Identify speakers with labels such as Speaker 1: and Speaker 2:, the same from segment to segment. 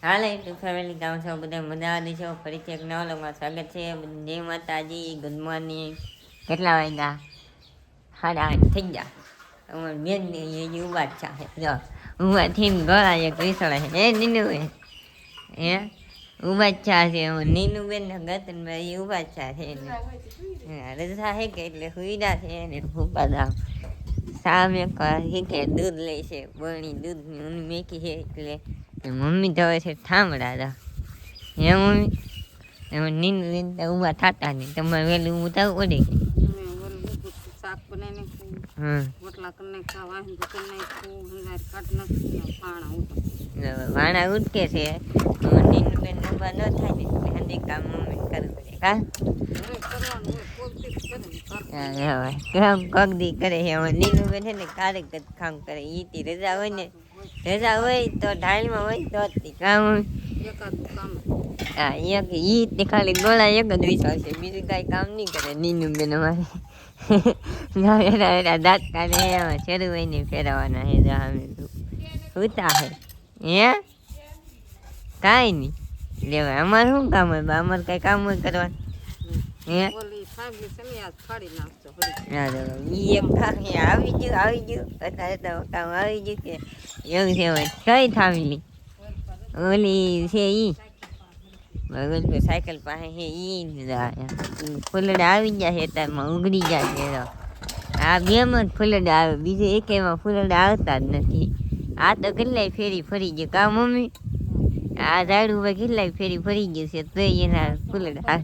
Speaker 1: હાલ એટલું ફેમિલી કામ છો બધા મજા આવી છો ફરીથી એક નવા લોકોમાં સ્વાગત છે જય માતાજી ગુડ મોર્નિંગ કેટલા વાગ્યા 8:30 થઈ ગયા અમારે બેન ને એ ઉભા જ છે જો ઉભા થઈને ગળા એક રીસળે છે એ નીનુ હે ઉભા જ છે નીનુ બેન ને ગતન ભાઈ ઉભા જ છે રજા હે કે એટલે સુવિધા છે ને ઉભા સામે કે દૂધ લે છે બરણી દૂધ ની મેકી છે એટલે મમ્મી ધવે છે થાંભળા હતા હે મમ્મી એમાં નીંદ ઊભા થતા નહીં તમારે વહેલું ઊભું થવું પડે કે
Speaker 2: શાક બનાવીને
Speaker 1: હા
Speaker 2: રોટલા કરીને ખાવા કરી નાખું કાઢ નાખું પાણા ઉઠો
Speaker 1: વાણા ઉઠકે છે નીંદ બેન ઊભા ન થાય ને એટલે હંધી કામ મમ્મી કરવું પડે કા કગદી કરે છે નીંદુ બેન છે ને કારેક જ કામ કરે ઈ રજા હોય ને રજા હોય તો ઢાળીમાં હોય તો જ કામ હા એક ઈ ખાલી ગોળા એક જ વિચાર છે બીજું કાંઈ કામ નહીં કરે નીનુ બેન અમારે એના દાંત કાઢે એમાં શરૂ હોય ને ફેરવવાના હે જામે ઉતા હે કાંઈ નહીં લેવાય અમારે શું કામ હોય અમારે કાંઈ કામ હોય કરવાનું હે આવી ગયું અત્યારે તો કામ આવી ગયું કે એવું છે કઈ થાંભલી ઓલી છે ઈ સાયકલ પાસે છે ઈ ફૂલડા આવી ગયા છે તારમાં ઉગડી ગયા છે આ બેમાં જ ફૂલડા આવે બીજે એકેમાં ફૂલડા આવતા જ નથી આ તો કેટલાય ફેરી ફરી ગયું કા મમ્મી આ ઝાડ ઉપર કેટલાય ફેરી ફરી ગયું છે તો એના ફૂલડા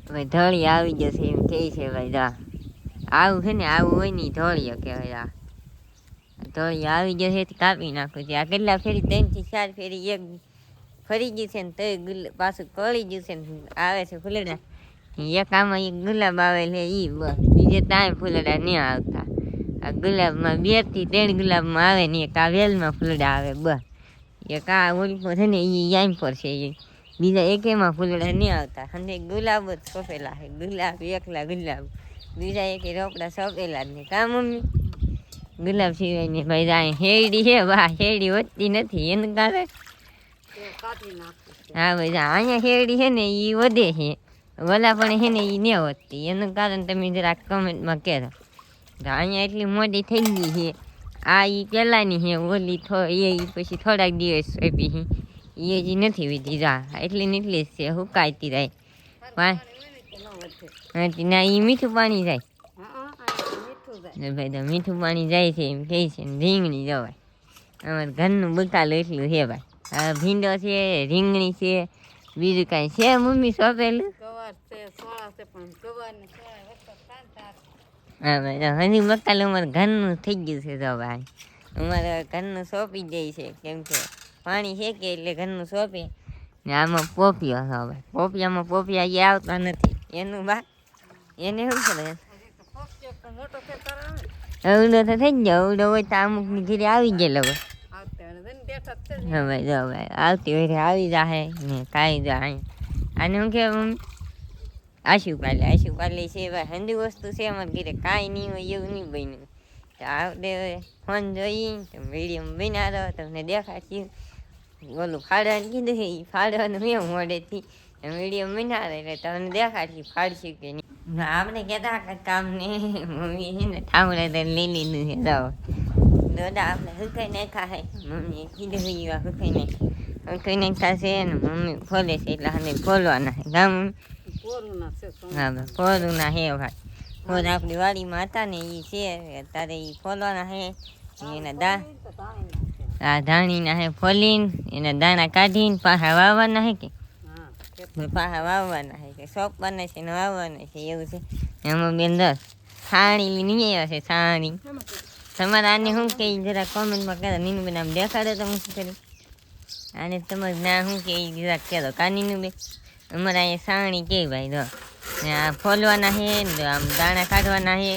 Speaker 1: ભાઈ ધોળી આવી જશે એમ કે છે ભાઈ દા આવું છે ને આવું હોય ને ધોળીઓ કહેવાય ધોળી આવી જશે તો કાપી નાખું છે આ કેટલા ફેરી 3 થી 4 ફેરી એક ફરી ગયું છે ને તો પાછું કળી ગયું છે ને આવે છે ફૂલડા એક આમાં એક ગુલાબ આવે છે ઈ બસ બીજે તાંય ફૂલડા નહીં આવતા આ ગુલાબમાં 2 થી 3 ગુલાબમાં આવે ને એક આ વેલમાં ફૂલડા આવે બસ એક આ ઓલપો છે ને એ યામ પર છે એ બીજા એકેમાં ફૂલડા નહીં આવતા અને ગુલાબ જ સોંપેલા છે ગુલાબ એકલા ગુલાબ બીજા એકે રોપડા સોંપેલા જ નહીં કા મમ્મી ગુલાબ સિવાય ને ભાઈ આ હેરડી છે વાહ હેરડી વધતી નથી એનું કારણ હા ભાઈ અહીંયા હેરડી છે ને એ વધે છે વલા પણ છે ને એ ન વધતી એનું કારણ તમે જરાક કમેન્ટમાં કહેજો અહીંયા એટલી મોટી થઈ ગઈ છે આ એ પહેલાંની છે ઓલી એ પછી થોડાક દિવસ સોંપી છે એ જ નથી વીધી જા એટલી ને એટલી જ છે હુકાયતી રહે ના એ મીઠું પાણી જાય ભાઈ તો મીઠું પાણી જાય છે એમ કહે છે ને રીંગણી જવાય અમારે ઘરનું બકાલું એટલું છે ભાઈ આ ભીંડો છે રીંગણી છે બીજું કાંઈ છે મમ્મી સોંપેલું હા ભાઈ હજી બકાલું અમારે ઘરનું થઈ ગયું છે તો ભાઈ અમારે ઘરનું સોંપી જાય છે કેમ કે પાણી છે કે એટલે ઘરનું સોંપે ને આમાં પોપિયો છો ભાઈ પોપિયામાં પોપિયા એ આવતા નથી એનું બા એને શું કરે અવડો તો થઈ ગયો અવડો હોય તો અમુકની ઘરે આવી ગયેલો હા ભાઈ જો ભાઈ આવતી હોય આવી જાહે ને કાંઈ જાય આને શું કહેવાય આશુપાલી છે ભાઈ હંધી વસ્તુ છે અમારે ઘરે કાંઈ નહીં હોય એવું નહીં બન્યું તો આવડે ફોન જોઈ તો વિડીયો બનાવો તમને દેખાડશું ઓલું ફાડવાનું કીધું છે એ ફાડવાનું મેં મોડેથી વિડીયો બનાવે એટલે તમને દેખાડશું ફાડશું કે નહીં આપણે કહેતા કામ ને મમ્મી છે ને ઠામડા તો લઈ લીધું છે દોડા આપણે સુકાઈ નાખ્યા છે મમ્મીએ કીધું એવા સુકાઈ નાખ્યા છે ને મમ્મી ફોલે છે એટલે હાને ફોલવાના છે ગામ હા ભાઈ ફોલું ના હે ભાઈ ફોલ આપણી વાડીમાં હતા ને એ છે અત્યારે એ ફોલવાના છે એના ધાણીના હે ફોલીને એના દાણા કાઢીને પાછા વાવવાના હે કે પાછા વાવવાના છે કે સોંપવાના છે ને વાવવાના છે એવું છે એમાં બેન 10 છાણી નહીં આવ્યા છે છાણી તમારે આને શું કહે જરા કોમેન્ટમાં કહેતો નીનું બેન આમ દેખાડો તો હું શું કરી આને તમારે ના શું કહે જરાક કહેતો કા નીનું બેન અમારે અહીંયા છાણી કે ભાઈ તો આ ફોલવાના છે આમ દાણા કાઢવાના છે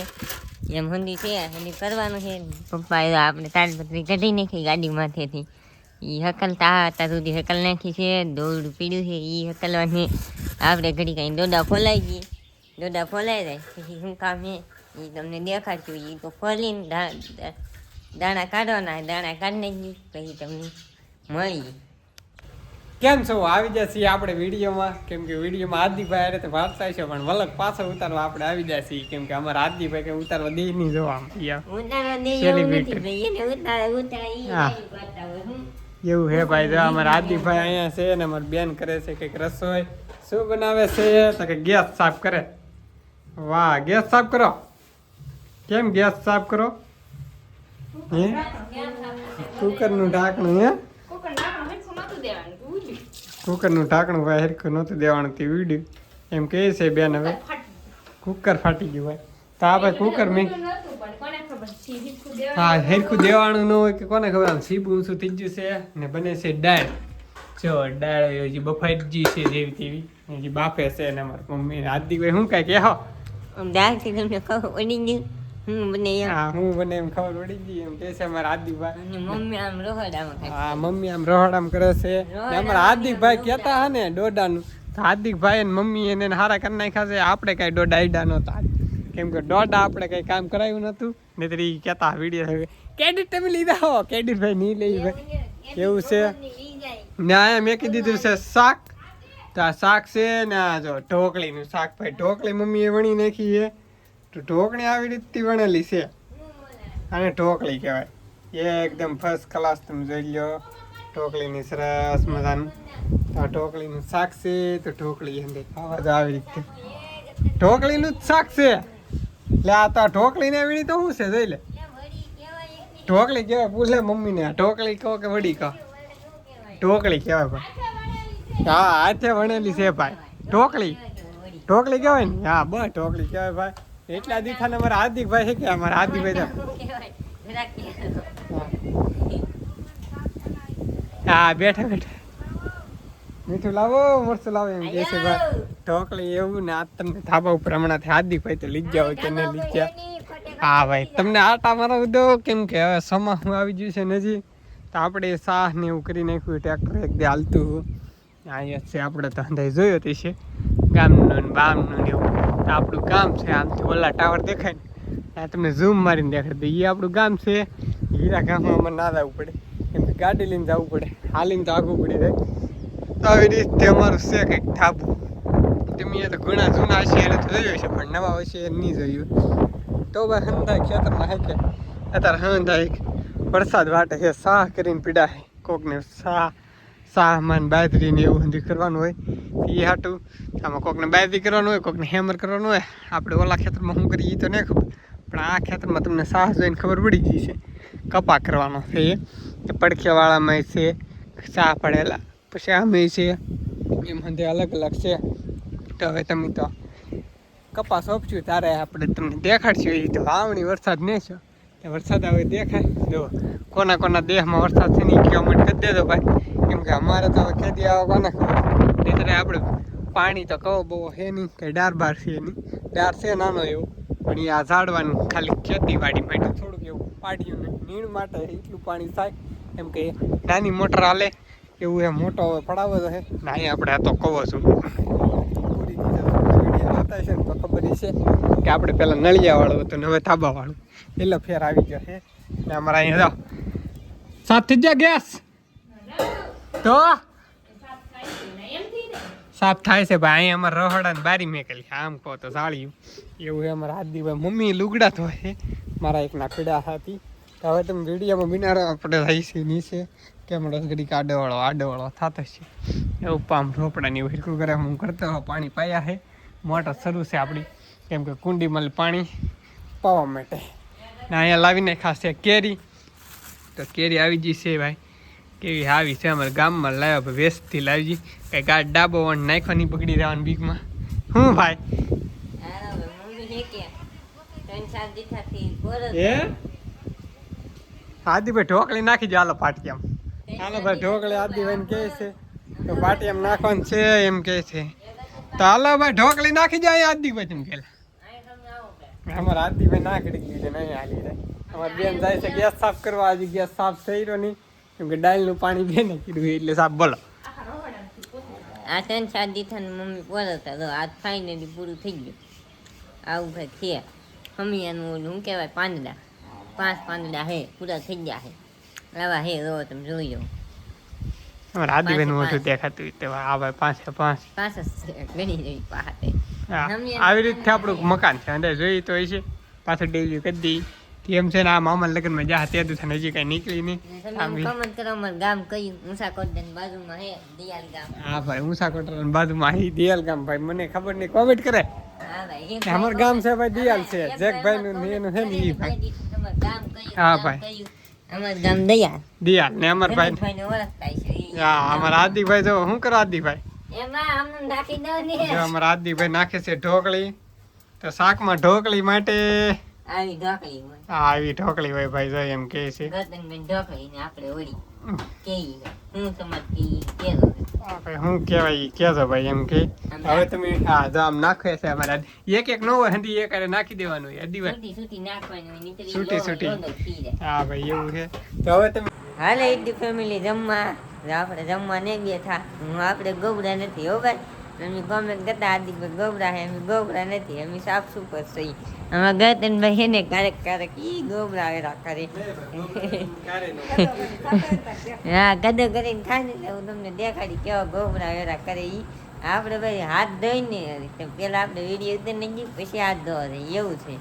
Speaker 1: એમ હંધી છે હંધી કરવાનું છે પપ્પા આપણે તાલપત્રી કાઢી નાખી ગાડીમાંથેથી એ હકલતા હતા સુધી હકલ નાખી છે દોરડું પીડ્યું છે એ હકલવાની આપણે ઘડી કાંઈ દોડા ફોલાઈ ગઈ દોડા ફોલાઈ જાય પછી શું કામ છે એ તમને દેખાડશું એ તો ફોલીને દાણા કાઢવાના, દાણા કાઢી નાખી પછી તમને મળી.
Speaker 3: કેમ છો? આવી જાય છીએ આપણે વિડીયોમાં. કેમ કે વિડીયોમાં હાર્દિકભાઈ અરે તો વાત થાય છે, પણ વલક પાછો ઉતારવા આપણે આવી જાય છીએ. કેમ કે અમારા હાર્દિકભાઈ કે ઉતારવા દે નહીં જોવા
Speaker 1: ઉતારવા દે એવું નથી ભાઈ, એને ઉતારી
Speaker 3: હા. એવું હે ભાઈ. જો અમારા હાર્દિકભાઈ અહીંયા છે ને અમારી બેન કરે છે કંઈક રસોઈ. શું બનાવે છે? તો કે ગેસ સાફ કરે. વાહ, ગેસ સાફ કરો. કેમ ગેસ સાફ કરો? હે કુકરનું ઢાંકણું હે કુકરનું ઢાંકણું ભાઈ હરખું નહોતું દેવાનું તે વીડ્યું એમ કહે છે બેન. હવે કુકર ફાટી ગયું ભાઈ. તો આ ભાઈ કુકર મેં હા હરખું દેવાનું ન હોય કે કોને ખબર. આમ સીબું ઊંચું થઈ ગયું છે ને બને છે દાળ. જો દાળ હજી બફાઈ ગઈ છે જેવી તેવી હજી બાફે છે ને અમારા મમ્મી હાર્દિકભાઈ શું કાંઈ કે હો
Speaker 1: દાળથી તમને ખબર પડી ગયું હું બને એમ.
Speaker 3: હા હું બને એમ ખબર પડી ગઈ એમ કે છે અમારા હાર્દિકભાઈ.
Speaker 1: અને મમ્મી આમ રોહડામાં ખાય.
Speaker 3: હા મમ્મી આમ રોહડામ કરે છે ને અમારા હાર્દિકભાઈ કહેતા હા ને દોડાનું તો હાર્દિકભાઈ ને મમ્મી એને હારા કરી નાખ્યા છે. આપણે કાંઈ દોડા આઈડા નહોતા કેમ કે દોડા આપણે કંઈ કામ કરાવ્યું નહોતું નહીતર એ કહેતા વિડીયો કેડિટ તમે લીધા હો. કેડિટભાઈ નહીં લઈ ભાઈ કેવું છે ને અહીંયા મેં કીધું દીધું છે શાક. તો આ શાક છે ને આ જો ઢોકળીનું શાક ભાઈ. ઢોકળી મમ્મીએ વણી નાખી છે તો ઢોકળી આવી રીતથી વણેલી છે અને ઢોકળી કહેવાય એકદમ ફર્સ્ટ ક્લાસ. તમે જોઈ લો ઢોકળીની સરસ મજાનું. તો આ ઢોકળીનું શાક છે તો ઢોકળી અંદર ખાવા જ આવી રીતે ઢોકળીનું જ શાક છે. એટલે આ તો ઢોકળી ને વીણી તો શું છે જોઈ લે. ઢોકળી કહેવાય પૂછે મમ્મીને. ઢોકળી કહો કે વડી કહો? ઢોકળી કહેવાય ભાઈ. હા હાથે વણેલી છે ભાઈ ઢોકળી. ઢોકળી કહેવાય ને? હા બસ ઢોકળી કહેવાય ભાઈ. એટલા દીઠાને અમારા હાર્દિકભાઈ છે કે અમારા હાર્દિકભાઈ હા બેઠા બેઠા મીઠું લાવો મરચું લાવો એમ કહે છે ભાઈ. ઢોકળી એવું ને આ તમને ધાબા ઉપર હમણાં હાર્દિકભાઈ તો લીધા હોય કે નહીં લીધા. હા ભાઈ તમને આટા મારવા દો કેમ કે હવે સમાહું આવી ગયું છે નજી. તો આપણે શાહ ને એવું કરી નાખ્યું. ટ્રેક્ટર એક દે હાલતું અહીંયા છે આપણે તો અંદાજ જોયો તે છે ગામનું ને બામનું ને એવું. તો આપણું ગામ છે આમથી ઓલા ટાવર દેખાય ને ત્યાં તમને ઝૂમ મારીને દેખાડ દે. એ આપણું ગામ છે. હીરા ગામમાં અમારે ના જવું પડે કેમ કે ગાડી લઈને જવું પડે. હાલીને તો આગું પડી જાય. તો આવી રીતે અમારું છે કંઈક ધાબું. તમે તો ઘણા જૂના હશે એને તો જોયું છે પણ નવા હશે એ નહીં જોયું. તો ભાઈ હંધાય ખેતરમાં હે કે અત્યારે હંધાય વરસાદ વાટે છે. શાહ કરીને પીડા છે કોકને શાહ માન બાજરી ને એવું હંધી કરવાનું હોય એ હાટું. આમાં કોકને બાજરી કરવાનું હોય કોકને હેમર કરવાનું હોય. આપણે ઓલા ખેતરમાં શું કરીએ એ તો નહીં ખબર પણ આ ખેતરમાં તમને શાહ જોઈને ખબર પડી ગઈ છે. કપા કરવાનો છે એ પડખેવાળામાં છે શાહ પડેલા પછી આમે છે એમ હંધે અલગ અલગ છે. તો હવે તમે તો કપાસ ઓપચ્યું તારે આપણે તમને દેખાડશું. એ તો વાવણી વરસાદ નહીં છે વરસાદ આવે દેખાય. જો કોના કોના દેહમાં વરસાદ છે નહીં કમેન્ટ કરી દેજો ભાઈ. કેમ કે અમારે તો હવે ખેતી આવે કોને ખબર. નહીં આપણે પાણી તો કહો બહુ છે નહીં કંઈ ડાર બાર છે નહીં. ડાર છે નાનો એવું પણ એ આ ઝાડવાનું ખાલી ખેતીવાડી માટે થોડુંક એવું પાડ્યું ને નીણ માટે એટલું પાણી થાય. કેમ કે નાની મોટર હાલે એવું એ મોટો હવે પડાવો તો છે ને અહીંયા આપણે આ તો કહો છું પૂરી જોતા છે ને તો ખબર છે કે આપણે પહેલાં નળિયાવાળું હતું ને હવે થાબાવાળું એટલે ફેર આવી ગયો છે. ને અમારા અહીંયા જાઓ સાફ થઈ જાય ગેસ તો સાફ થાય છે ભાઈ. અહીંયા અમારે રહોડા ને બારી મેકેલી આમ કહો તો સાળિયું એવું છે. અમારા હાર્દિકભાઈ મમ્મી લુગડા તો છે મારા એકના પીડા હતી. તો હવે તમે વિડીયોમાં બિનારો આપણે રહી છે નીચે કેમ ઘડીક આડોવાળો થતો છે એવું પામ રોપડાની હિરકું કરે હું કરતો પાણી પાયા છે. મોટર શરૂ છે આપણી કેમ કે કુંડીમાં પાણી પાવા માટે. ને અહીંયા લાવીને ખાસ છે કેરી. તો કેરી આવી ગઈ છે ભાઈ. કેવી આવી છે અમારા ગામમાં લાવ્યા ભાઈ વેસ્ટથી લાવી ગઈ. કંઈ ગાઢ ડાબો વણ નાખવાની પકડી રહેવાની બીકમાં શું ભાઈ એ આદિભાઈ ઢોકળી નાખી દો હાલો પાટિયામાં. હાલો ભાઈ ઢોકળી આદિભાઈ કહે છે તો પાટિયામાં નાખવાનું છે એમ કહે છે. તો હાલો ભાઈ ઢોકળી નાખી જાય આદિભાઈ તેમ કે અમારા આદિભાઈ ના કરી ગયું છે નહીં હાલી જાય. અમારી બેન જાય છે ગેસ સાફ કરવા. હજી ગેસ સાફ થઈ રહ્યો નહીં કેમ કે ડાયલનું પાણી બેને કીધું એટલે સાફ બોલો.
Speaker 1: આ 3-4 દીથા મમ્મી બોલતા તો આ ફાઇનલી પૂરું થઈ ગયું. આવું ભાઈ છે હમિયાનું શું કહેવાય પાંદડા 5 પાંદડા હે પૂરા થઈ ગયા હે આવા હે જો તમે જોઈ લો
Speaker 3: અમારા આદિભાઈ નું મોઢું દેખાતું હોય તો આ ભાઈ 5 5
Speaker 1: 5 જ છે ઘણી રહી પાહે
Speaker 3: આવી રીતે આપણું મકાન છે અંદર જોઈ તો છે પાછળ ડેલી કરી દી એમ છે ને આ મામા લગ્નમાં જા તે દુથાને હજી કઈ નીકળી નહીં
Speaker 1: તમે કમેન્ટ કરો અમારું ગામ કયું ઊંસા કોટન બાજુમાં હે દિયાલ ગામ
Speaker 3: હા ભાઈ ઊંસા કોટરાની બાજુમાં અહીં દિયાલ ગામ ભાઈ મને ખબર નહીં કોમેન્ટ કરે
Speaker 1: હા ભાઈ
Speaker 3: અમારું ગામ છે ભાઈ દિયાલ છે જેકભાઈ નું ને એનું છે ને ઈ ભાઈ
Speaker 1: તમારું ગામ કયું
Speaker 3: હા
Speaker 1: ગામ
Speaker 3: ભાઈ.
Speaker 1: કયું? અમારું ગામ દયા
Speaker 3: દિયાલ ને અમાર ભાઈ
Speaker 1: ભાઈને ઓળખતા છે
Speaker 3: હા અમારા આદિભાઈ જો શું કરો આદિભાઈ
Speaker 1: એમાં આમને નાખી દો ને
Speaker 3: જો અમારા આદિભાઈ નાખે છે ઢોકળી તો શાકમાં ઢોકળી માટે
Speaker 1: આવી ઢોકળી હોય
Speaker 3: આવી ઢોકળી હોય ભાઈ જો એમ કે છે
Speaker 1: ગતનબેન ઢોકળી ને આપણે ઓળી કેઈ હું તમારી કેલો
Speaker 3: ભાઈ શું કહેવાય ઈ કહેજો ભાઈ એમ કે હવે તમે હા જો આમ નાખે છે અમારા એક એક નો હોય હંધી એક હારે નાખી દેવાનું હોય આદિભાઈ
Speaker 1: છૂટી છૂટી નાખવાની હોય નીતરી
Speaker 3: છૂટી છૂટી.
Speaker 1: લોંદો ખી જાય.
Speaker 3: હા ભાઈ એવું છે તો હવે તમે
Speaker 1: હાલે એટલી ફેમિલી જમવા આપણે જમવા નહીં બેઠા હું આપણે ગોબરા નથી હો ભાઈ અમે કોમેન્ટ કરતા આદિભાઈ ગોબરા હે અમે ગોબરા નથી અમે સાફ સુપર થઈ અમે ગતનભાઈ હે ને ક્યારેક ક્યારેક ઈ ગોબરા વેરા કરે હા ગદો કરીને ખાય ને એટલે હું તમને દેખાડી કેવા ગોબરા વેરા કરે ઈ આપણે ભાઈ હાથ ધોઈને પેલા આપણે વિડીયો ઉતરી નહીં પછી હાથ ધોવા જાય એવું છે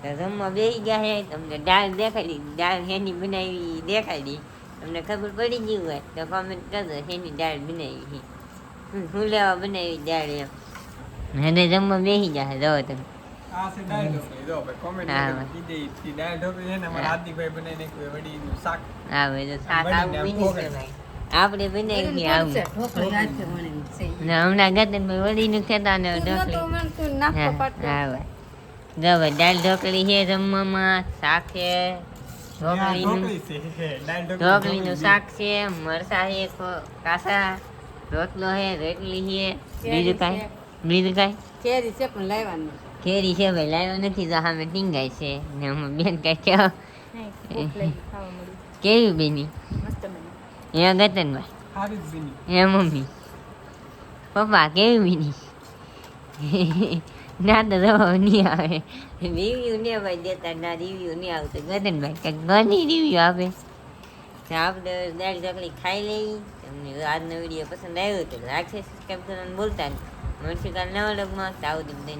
Speaker 1: તો જમવા બેસી ગયા હે તમને દાળ દેખાડી દાળ હેની બનાવી દેખાડી તમને ખબર પડી ગયું હોય તો કોમેન્ટ કરજો હેની દાળ બનાવી છે હું લેવા બનાવી દાળ એમ એને જમવા બેસી જાય જો તમે
Speaker 3: આ છે દાળ ઢોકળી જો ભાઈ કોમેન્ટ
Speaker 1: હા.
Speaker 3: કરી દીધી ઈ દાળ ઢોકળી છે ને અમારા આદિભાઈ બનાવીને કોઈ વડીનું શાક
Speaker 1: હા ભાઈ તો શાક આવું બની છે ભાઈ આપણે બનાવી આવું
Speaker 2: ઢોકળી હાથે વણીને છે.
Speaker 1: ને હમણાં ગતનભાઈ વળીનું ખેતા ને
Speaker 2: તું નહોતું
Speaker 1: ઢોકળી
Speaker 2: માનતું, નાખો
Speaker 1: હા
Speaker 2: પાટો.
Speaker 1: હા ભાઈ જો ભાઈ દાળ ઢોકળી છે જમવામાં શાક છે ઢોકળીનું
Speaker 3: ઢોકળી છે દાળ
Speaker 1: ઢોકળીનું શાક છે મરસા છે કાસા રોટલો છે રોટલી છે બીજું કાંઈ બીજું કાંઈ
Speaker 2: કેરી છે પણ લાવવાની
Speaker 1: કેરી છે ભાઈ લાવ્યો નથી તો સામે ટીંગાય છે ને હું બેન કાંઈ કહેવા
Speaker 2: ભૂખ લાગી, ખાવા મળ્યું.
Speaker 1: કેવી બેની
Speaker 2: મસ્ત બની.
Speaker 1: એ ગતનભાઈ
Speaker 3: હારી જ બની
Speaker 1: એ મમ્મી પપ્પા કેવી બેની ના તો રવા નહીં આવે રિવ્યુ ને ભાઈ દેતા ના રિવ્યુ નહીં આવતું ગતનભાઈ કંઈક ઘણી રિવ્યુ આપે તો આપણે દાળ ઢોકળી ખાઈ લઈ તમને આજનો વિડીયો પસંદ આવ્યો તો લાગશે સબસ્ક્રાઈબ કરવાનું બોલતા નહીં મળશું કાલ નવા લોકમાં તાવ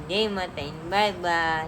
Speaker 1: જય માતા બાય બાય